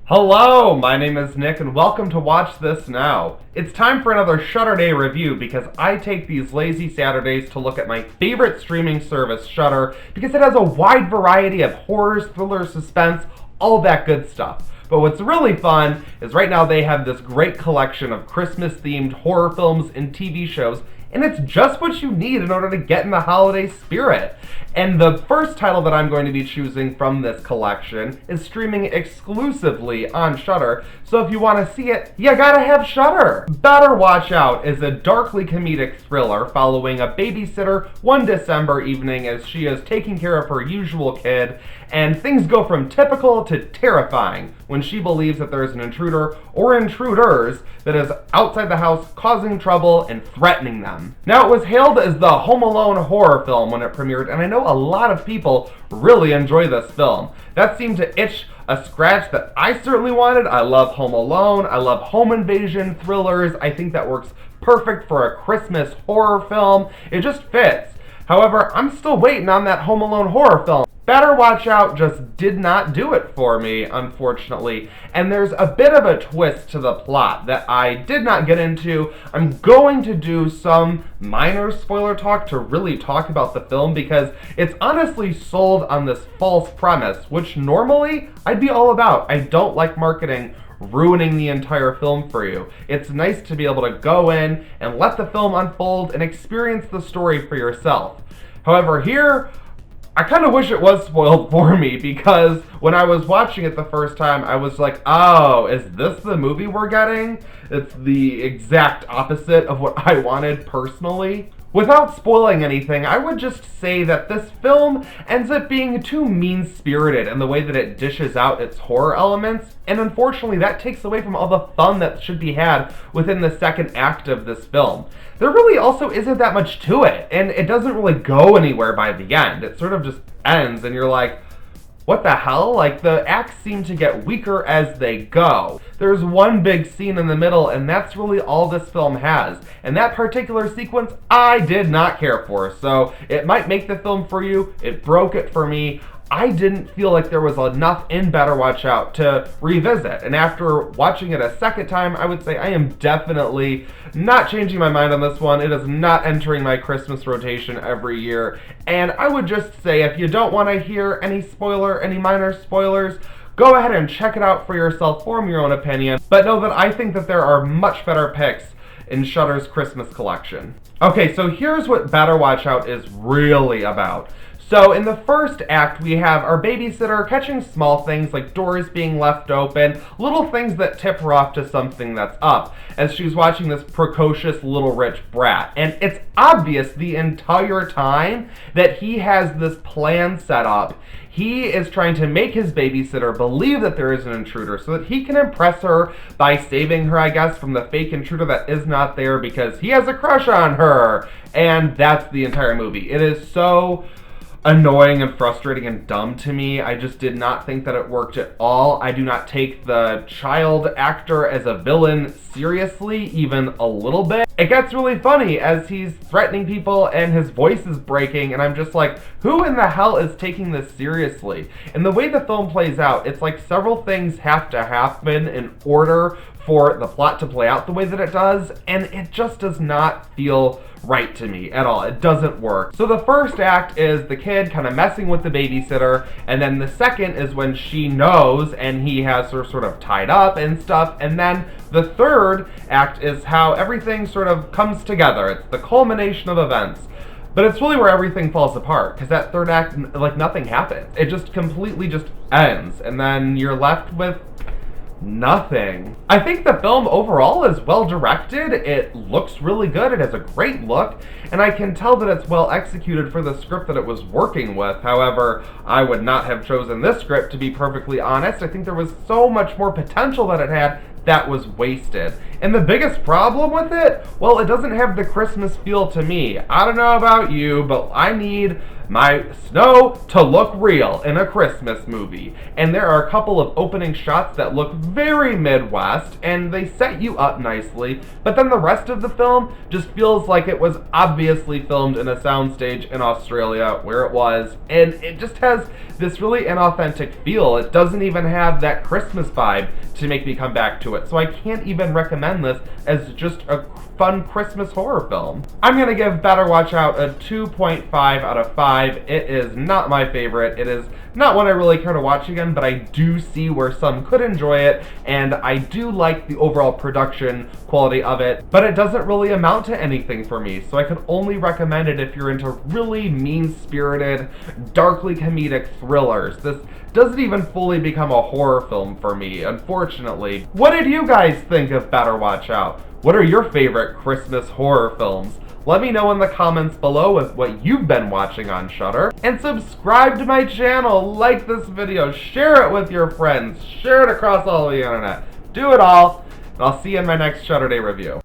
Hello, my name is Nick and welcome to Watch This Now. It's time for another Shudder-Day review because I take these lazy Saturdays to look at my favorite streaming service, Shudder, because it has a wide variety of horrors, thrillers, suspense, all that good stuff. But what's really fun is right now they have this great collection of Christmas-themed horror films and TV shows, and it's just what you need in order to get in the holiday spirit. And the first title that I'm going to be choosing from this collection is streaming exclusively on Shudder, so if you want to see it, you gotta have Shudder. Better Watch Out is a darkly comedic thriller following a babysitter one December evening as she is taking care of her usual kid, and things go from typical to terrifying when she believes that there is an intruder or intruders that is outside the house causing trouble and threatening them. Now, it was hailed as the Home Alone horror film when it premiered, and I know a lot of people really enjoy this film. That seemed to itch a scratch that I certainly wanted. I love Home Alone, I love home invasion thrillers. I think that works perfect for a Christmas horror film. It just fits. However, I'm still waiting on that Home Alone horror film. Better Watch Out just did not do it for me, unfortunately, and there's a bit of a twist to the plot that I did not get into. I'm going to do some minor spoiler talk to really talk about the film because it's honestly sold on this false premise, which normally I'd be all about. I don't like marketing ruining the entire film for you. It's nice to be able to go in and let the film unfold and experience the story for yourself. However, here, I kind of wish it was spoiled for me because when I was watching it the first time, I was like, oh, is this the movie we're getting? It's the exact opposite of what I wanted personally. Without spoiling anything, I would just say that this film ends up being too mean-spirited in the way that it dishes out its horror elements, and unfortunately that takes away from all the fun that should be had within the second act of this film. There really also isn't that much to it, and it doesn't really go anywhere by the end. It sort of just ends, and you're like, what the hell? Like, the acts seem to get weaker as they go. There's one big scene in the middle, and that's really all this film has. And that particular sequence, I did not care for. So, it might make the film for you. It broke it for me. I didn't feel like there was enough in Better Watch Out to revisit. And after watching it a second time, I would say I am definitely not changing my mind on this one. It is not entering my Christmas rotation every year. And I would just say, if you don't want to hear any minor spoilers, go ahead and check it out for yourself, form your own opinion. But know that I think that there are much better picks in Shudder's Christmas collection. Okay, so here's what Better Watch Out is really about. So in the first act, we have our babysitter catching small things like doors being left open, little things that tip her off to something that's up, as she's watching this precocious little rich brat. And it's obvious the entire time that he has this plan set up. He is trying to make his babysitter believe that there is an intruder so that he can impress her by saving her, I guess, from the fake intruder that is not there because he has a crush on her. And that's the entire movie. It is so annoying and frustrating and dumb to me. I just did not think that it worked at all. I do not take the child actor as a villain seriously, even a little bit. It gets really funny as he's threatening people and his voice is breaking, and I'm just like, who in the hell is taking this seriously? And the way the film plays out, it's like several things have to happen in order for the plot to play out the way that it does, and it just does not feel right to me at all. It doesn't work. So the first act is the kid kind of messing with the babysitter, and then the second is when she knows and he has her sort of tied up and stuff, and then the third act is how everything sort of comes together. It's the culmination of events. But it's really where everything falls apart, because that third act, like, nothing happens. It just completely just ends, and then you're left with nothing. I think the film overall is well directed. It looks really good. It has a great look, and I can tell that it's well executed for the script that it was working with. However, I would not have chosen this script, to be perfectly honest. I think there was so much more potential that it had that was wasted. And the biggest problem with it, well, it doesn't have the Christmas feel to me. I don't know about you, but I need my snow to look real in a Christmas movie. And there are a couple of opening shots that look very Midwest, and they set you up nicely, but then the rest of the film just feels like it was obviously filmed in a soundstage in Australia, where it was, and it just has this really inauthentic feel. It doesn't even have that Christmas vibe to make me come back to it, so I can't even recommend this as just a fun Christmas horror film. I'm gonna give Better Watch Out a 2.5 out of 5. It is not my favorite. It is not one I really care to watch again, but I do see where some could enjoy it, and I do like the overall production quality of it, but it doesn't really amount to anything for me, so I could only recommend it if you're into really mean-spirited, darkly comedic thrillers. This doesn't even fully become a horror film for me, unfortunately. What did you guys think of Better Watch Out? What are your favorite Christmas horror films? Let me know in the comments below with what you've been watching on Shudder. And subscribe to my channel, like this video, share it with your friends, share it across all the internet. Do it all, and I'll see you in my next Shudder Day review.